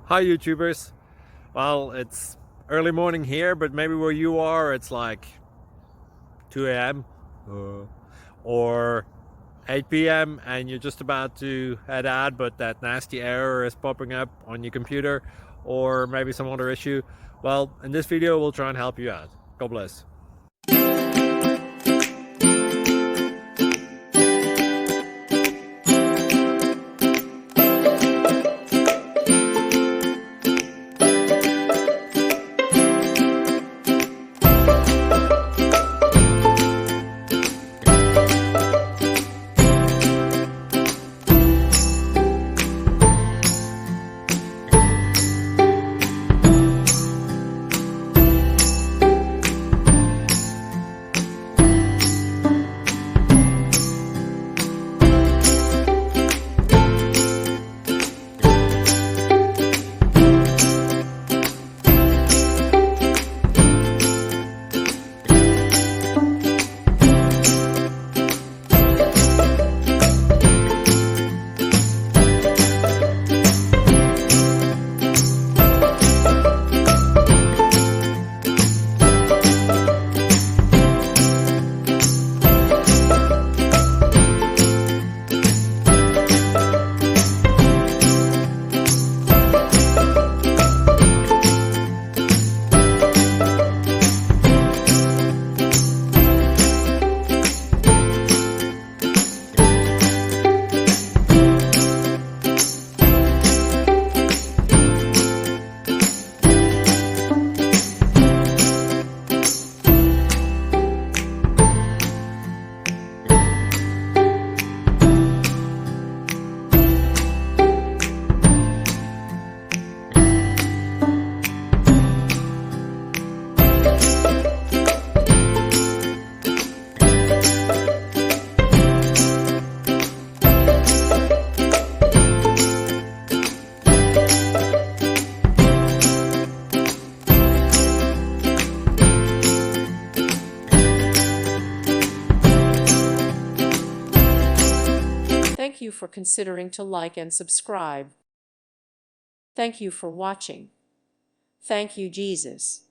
Hi YouTubers. Well, it's early morning here, but maybe where you are it's like 2 a.m. or 8 p.m. and you're just about to head out, but that nasty error is popping up on your computer, or maybe some other issue. Well, in this video we'll try and help you out. God bless. Thank you for considering to like and subscribe. Thank you for watching. Thank you, Jesus.